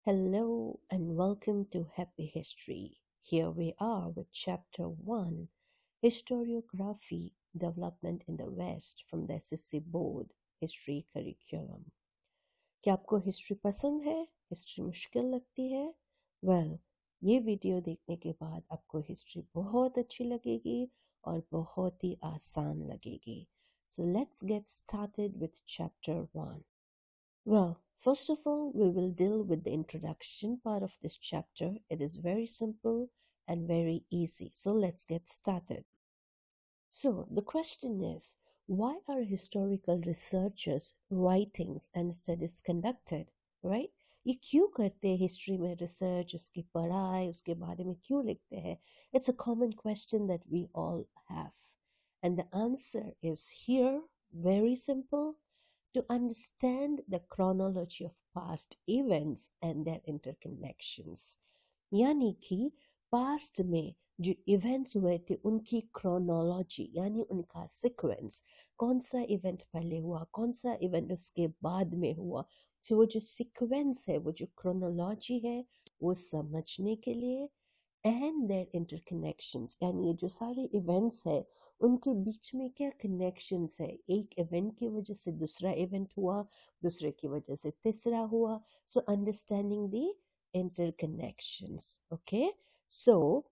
Hello and welcome to Happy History. Here we are with Chapter 1 Historiography Development in the West from the SSC Board History Curriculum. क्या आपको history पसंद है? History मुश्किल लगती है? Well, ये video देखने के बाद आपको हिस्ट्री बहुत अच्छी लगेगी और बहुत ही आसान लगेगी. So let's get started with Chapter 1. Well, first of all, we will deal with the introduction part of this chapter. It is very simple and very easy. So let's get started. So the question is, why are historical researchers writings and studies conducted, right? ये क्यों करते हैं history में research, उसकी पढ़ाई, उसके बारे में क्यों लिखते हैं? It's a common question that we all have. And the answer is here, very simple, to understand the chronology of past events and their interconnections. यानी कि पास्ट में जो इवेंट्स हुए थे उनकी क्रोनोलॉजी यानी उनका सीक्वेंस, कौन सा इवेंट पहले हुआ, कौन सा इवेंट उसके बाद में हुआ, तो वो जो सीक्वेंस है, वो जो क्रोनोलॉजी है, वो समझने के लिए एंड देयर इंटरकनेक्शंस, यानी ये जो सारे इवेंट्स है उनके बीच में क्या कनेक्शंस है, एक इवेंट की वजह से दूसरा इवेंट हुआ, दूसरे की वजह से तीसरा हुआ. So understanding the interconnections. Okay, so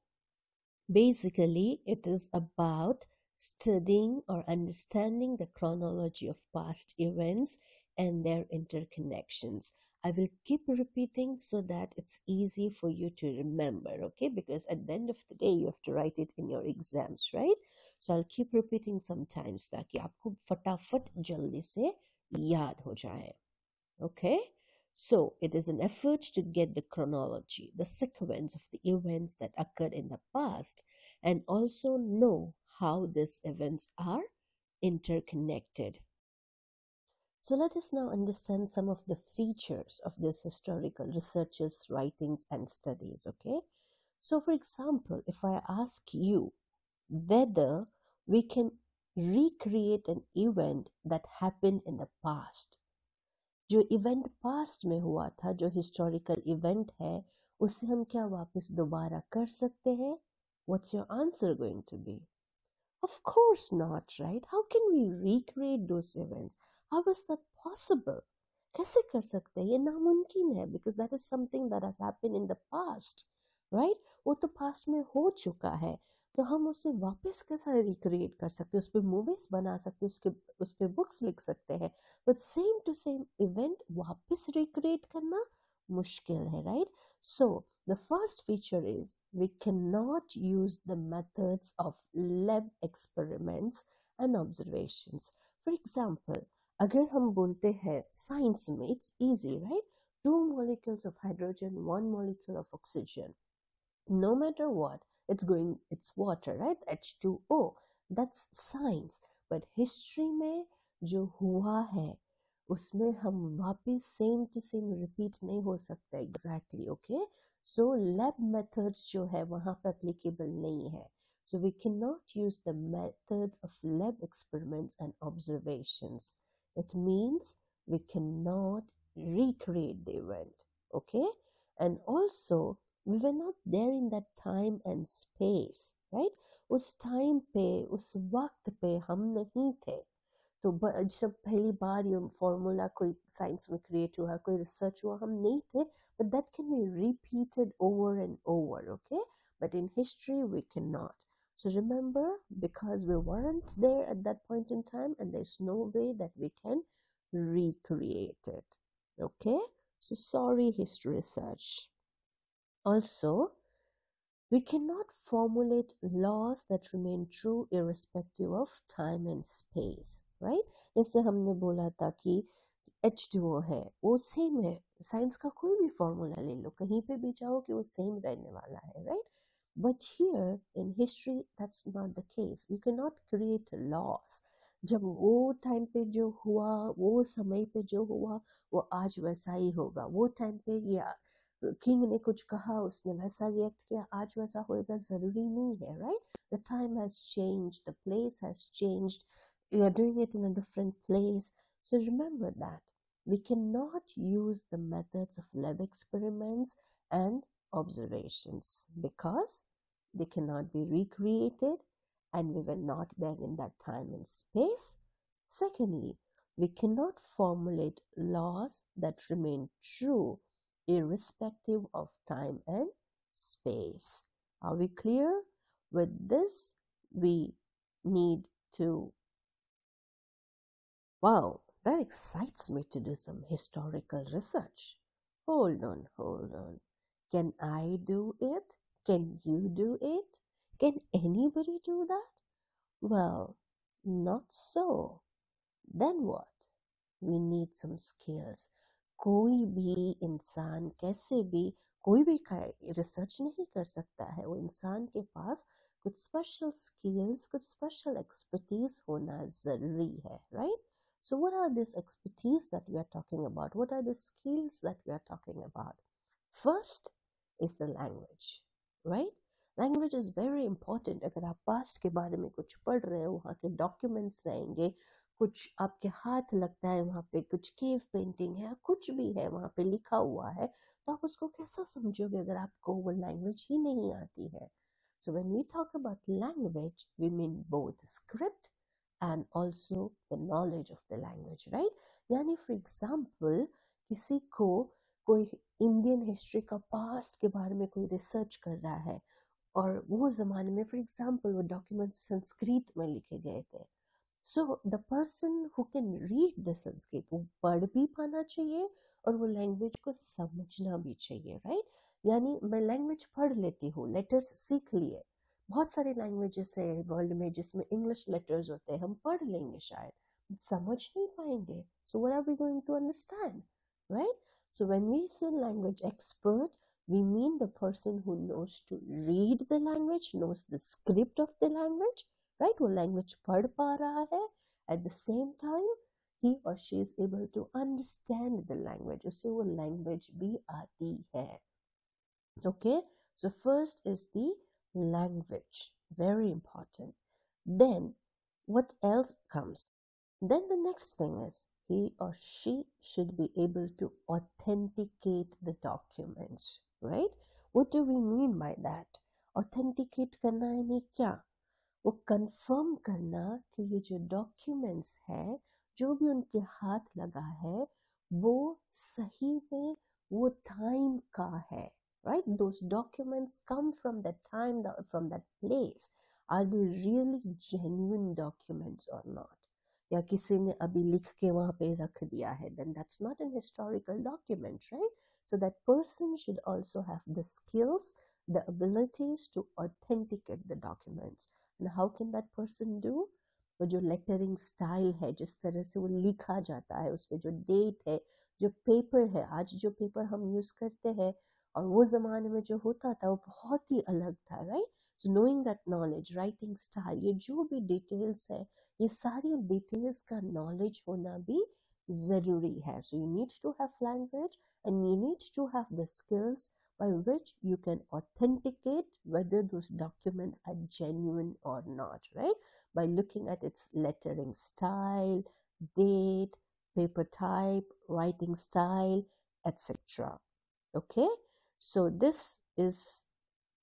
basically it is about studying or understanding the chronology of past events and their interconnections. I will keep repeating so that it's easy for you to remember, okay? Because at the end of the day, you have to write it in your exams, right? So I'll keep repeating sometimes ताकि आपको फटाफट जल्दी से याद हो जाए. Okay? So it is an effort to get the chronology, the sequence of the events that occurred in the past, and also know how these events are interconnected. So let us now understand some of the features of this historical researchers' writings and studies, okay? So for example, if I ask you whether we can recreate an event that happened in the past, जो event past में हुआ था, जो historical event है, उसे हम क्या वापस दोबारा कर सकते हैं? What's your answer going to be? Of course not, right? How can we recreate those events? How is that possible? कैसे कर सकते हैं? ये नामुमकिन है, because that is something that has happened in the past, right? वो तो past में हो चुका है, तो हम उसे वापस कैसे रिक्रिएट कर सकते हैं? उस पर मूवीज बना सकते हैं, उस पर बुक्स लिख सकते हैं, but same to same event वापस रिक्रिएट करना मुश्किल है, right? So the first feature is we cannot use the methods of lab experiments and observations. For example, अगर हम बोलते हैं साइंस में, it's easy, right? 2 molecules of hydrogen, 1 molecule of oxygen. No matter what, it's water, right? H2O. That's science. But history में जो हुआ है उसमें हम वापस सेम टू सेम रिपीट नहीं हो सकता एग्जैक्टली, ओके? सो लैब मेथड्स जो है वहाँ पर एप्लीकेबल नहीं है. So we cannot use the methods of lab experiments and observations. It means we cannot recreate the event, okay? And also we were not there in that time and space, right? उस time पे, उस वक्त पे हम नहीं थे. तो जब पहली बार ये फॉर्मूला कोई साइंस में क्रिएट हुआ, कोई रिसर्च हुआ, हम नहीं थे, but that can be repeated over and over, okay? But in history we can not. So remember, because we weren't there at that point in time and there's no way that we can recreate it, okay? So sorry, history research. Also, we cannot formulate laws that remain true irrespective of time and space, right? जैसे हमने बोला था कि H2O है, वो same है. Science का कोई भी फॉर्मूला ले लो, कहीं पे भी जाओ कि वो सेम रहने वाला है, right? But here in history that's not the case. You cannot create laws. जब वो टाइम पे जो हुआ, वो समय पे जो हुआ, वो आज वैसा ही होगा. वो टाइम पे या किंग ने कुछ कहा, उसने वैसा रिएक्ट किया, आज वैसा होएगा जरूरी नहीं है, right? The time has changed, the place has changed, you are doing it in a different place. So remember that. we cannot use the methods of lab experiments and observations because they cannot be recreated and we were not there in that time and space. Secondly, we cannot formulate laws that remain true irrespective of time and space. Are we clear? With this, we need to. Wow, that excites me to do some historical research. Hold on, hold on. Can I do it? Can you do it? Can anybody do that? Well, not so. Then what? We need some skills. कोई भी इंसान कैसे भी कोई भी research नहीं कर सकता है. वो इंसान के पास कुछ स्पेशल स्किल्स कुछ स्पेशल एक्सपर्टीज होना ज़रूरी है, right? So what are this expertise that we are talking about? What are the skills that we are talking about? First is the language, right? Language is very important. अगर आप past के बारे में कुछ पढ़ रहे हो, वहाँ के डॉक्यूमेंट्स रहेंगे, कुछ आपके हाथ लगता है वहाँ पे, कुछ केव पेंटिंग है, कुछ भी है वहाँ पे लिखा हुआ है, तो आप उसको कैसा समझोगे अगर आपको वो लैंग्वेज ही नहीं आती है? So when we talk about language, we mean both script and also the knowledge of the language, right? यानी for example, किसी को कोई इंडियन हिस्ट्री का पास्ट के बारे में कोई रिसर्च कर रहा है और वो ज़माने में फॉर एग्जांपल वो डॉक्यूमेंट्स संस्कृत में लिखे गए थे. So the person who can read the Sanskrit, वो पढ़ भी पाना चाहिए और वो लैंग्वेज को समझना भी चाहिए, राइट? यानी मैं लैंग्वेज पढ़ लेती हूँ, लेटर्स सीख लिए, बहुत सारे लैंग्वेजेस है वर्ल्ड में जिसमें इंग्लिश लेटर्स होते हैं, हम पढ़ लेंगे शायद, समझ नहीं पाएंगे. So what are we going to understand, right? So when we say language expert, we mean the person who knows to read the language, knows the script of the language, right? वो language पढ़ पा रहा है, at the same time he or she is able to understand the language, उसे वो language भी आती है. Okay, so first is the language, very important. Then what else comes? Then the next thing is he or she should be able to authenticate the documents, right? What do we mean by that? Authenticate करना यानी क्या? वो confirm करना कि ये जो documents है, जो भी उनके हाथ लगा है, वो सही में वो टाइम का है, right? Those documents come from that time, from that place. Are they really genuine documents or not? या किसी ने अभी लिख के वहाँ पे रख दिया है, then that's not an historical document, right? So that person should also have the skills, the abilities to authenticate the documents. And how can that person do? वो जो लेटरिंग स्टाइल है, जिस तरह से वो लिखा जाता है, उसमें जो डेट है, जो पेपर है, आज जो पेपर हम यूज करते हैं और वो जमाने में जो होता था वो बहुत ही अलग था, right? So knowing that knowledge, writing style, ये जो भी डिटेल्स है, ये सारी डिटेल्स का नॉलेज होना भी जरूरी है. So you need to have language and you need to have the skills by which you can authenticate whether those documents are genuine or not, right? By looking at its lettering style, date, paper type, writing style, etc. Okay, so this is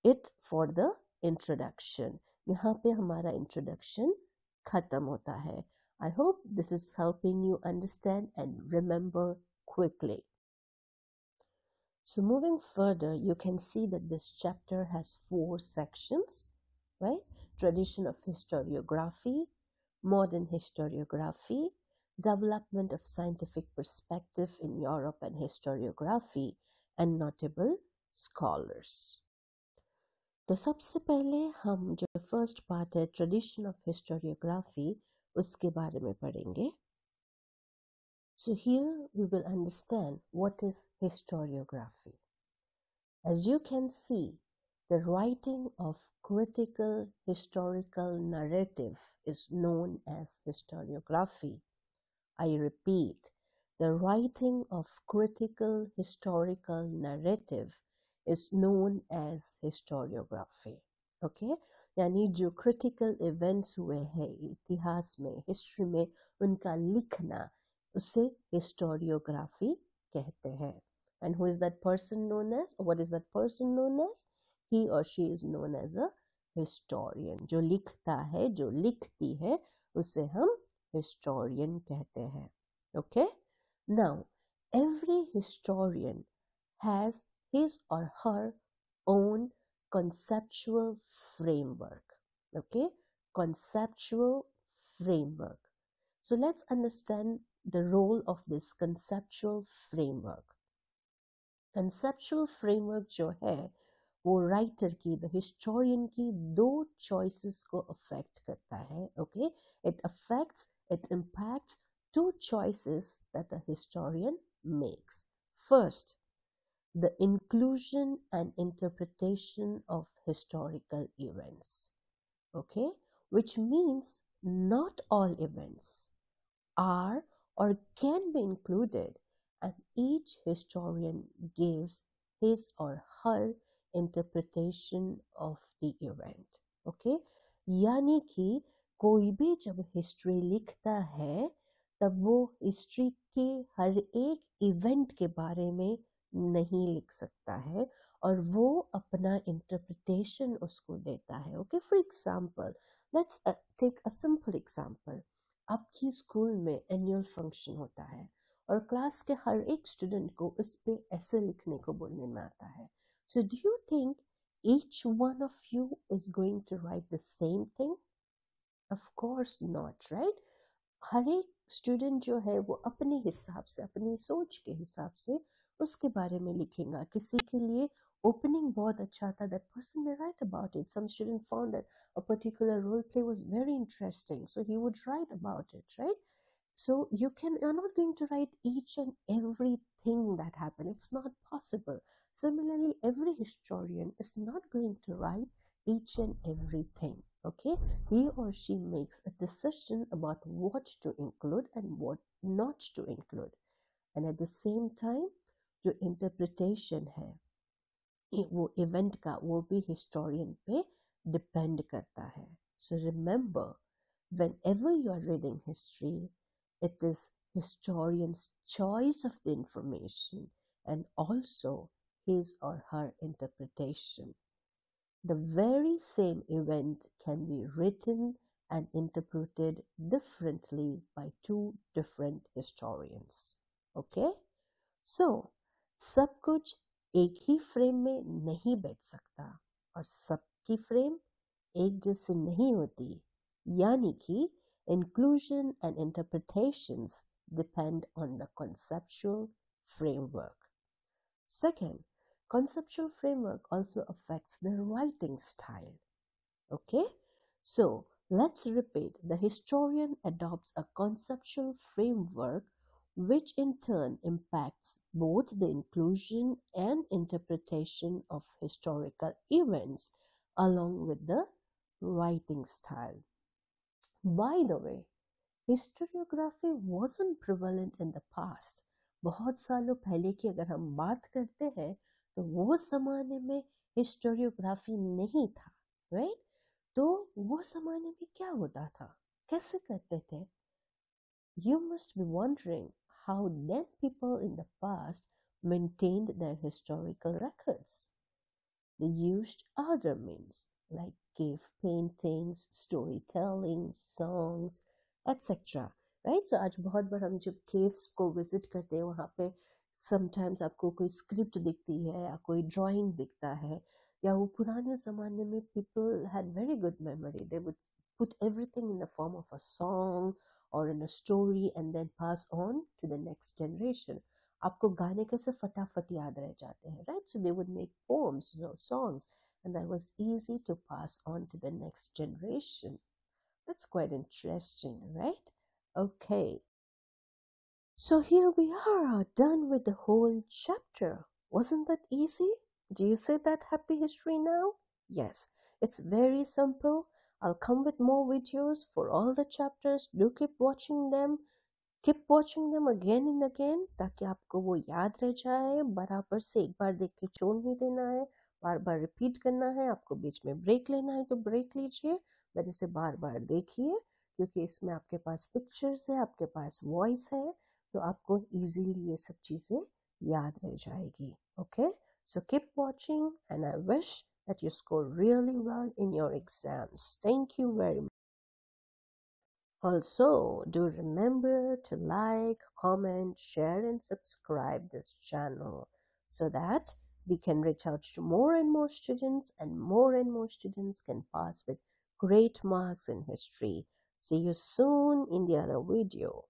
it for the introduction. यहाँ पे हमारा introduction खत्म होता है. I hope this is helping you understand and remember quickly. So moving further, you can see that this chapter has 4 sections, right? Tradition of historiography, modern historiography, development of scientific perspective in Europe and historiography, and notable scholars. तो सबसे पहले हम जो first part है tradition of historiography उसके बारे में पढ़ेंगे. So here we will understand what is historiography. As you can see, the writing of critical historical narrative is known as historiography. I repeat, the writing of critical historical narrative is known as historiography. Okay? यानी जो critical events हुए हैं इतिहास में, history में, उनका लिखना, उसे हिस्टोरियोग्राफी कहते हैं. And who is that person known as? What is that person known as? He or she is known as a historian. जो लिखता है, जो लिखती है, उसे हम historian कहते हैं. Okay? Now, every historian has his or her own conceptual framework. Okay? Conceptual framework. So let's understand the role of this conceptual framework. Conceptual framework जो है वो राइटर की, द हिस्टोरियन की दो चॉइसेस को अफेक्ट करता है. Okay, it affects, it impacts two choices that a historian makes. First, the inclusion and interpretation of historical events. Okay, which means not all events are or can be included, and each historian gives his or her interpretation of the event. Okay, यानी कि कोई भी जब history लिखता है तब वो history के हर एक इवेंट के बारे में नहीं लिख सकता है और वो अपना इंटरप्रिटेशन उसको देता है. Okay, for example, let's take a simple example. आपकी स्कूल में एनुअल फंक्शन होता है और क्लास के हर एक स्टूडेंट को उस पे ऐसे लिखने को बोलने में आता है. So do you think each one of you is going to write the same thing? Of course not, right? हर एक स्टूडेंट जो है वो अपने हिसाब से, अपनी सोच के हिसाब से उसके बारे में लिखेगा. किसी के लिए opening बहुत अच्छा था, that person may write about it. Some student found that a particular role play was very interesting, so he would write about it, right? So you're not going to write each and everything that happened. It's not possible. Similarly, every historian is not going to write each and everything. Okay, he or she makes a decision about what to include and what not to include. And at the same time, जो interpretation है वो event का वो भी historian पे depend करता है. So remember, whenever you are reading history, it is historian's choice of the information and also his or her interpretation. The very same event can be written and interpreted differently by two different historians. Okay? So, सब कुछ एक ही frame में नहीं बैठ सकता और सबकी frame एक जैसे नहीं होती. यानी कि inclusion and interpretations depend on the conceptual framework. Second, conceptual framework also affects the writing style. Okay, so let's repeat. The historian adopts a conceptual framework which in turn impacts both the inclusion and interpretation of historical events along with the writing style. By the way, historiography wasn't prevalent in the past. बहुत सालों पहले की अगर हम बात करते हैं तो वो ज़माने में हिस्टोरियोग्राफी नहीं था, राइट? तो वो ज़माने में क्या होता था, कैसे करते थे? You must be wondering how then people in the past maintained their historical records. They used other means like cave paintings, storytelling, songs, etc. Right? So आज बहुत बार हम जब caves को visit करते हैं वहाँ पे sometimes आपको कोई script दिखती है या कोई drawing दिखता है या वो पुराने ज़माने में people had very good memory. They would put everything in the form of a song or in a story and then pass on to the next generation. आपको गाने कैसे फटाफट याद रह जाते हैं, right? So they would make poems, songs, and that was easy to pass on to the next generation. That's quite interesting, right? Okay. So here we are, done with the whole chapter. Wasn't that easy? Do you say that happy history now? Yes, it's very simple. I'll come with more videos for all the chapters. Do keep watching them. Keep watching them again and again ताकि आपको वो याद रह जाए. बराबर से एक बार देख के छोड़ नहीं देना है, बार बार रिपीट करना है. आपको बीच में ब्रेक लेना है तो ब्रेक लीजिए, बट इसे बार बार देखिए क्योंकि इसमें आपके पास पिक्चर्स है, आपके पास वॉइस है. तो आपको इजीली ये सब चीज़ें याद रह जाएगी. Okay, so keep watching and I wish that you score really well in your exams. Thank you very much. Also, do remember to like, comment, share, and subscribe this channel so that we can reach out to more and more students, and more students can pass with great marks in history. See you soon in the other video.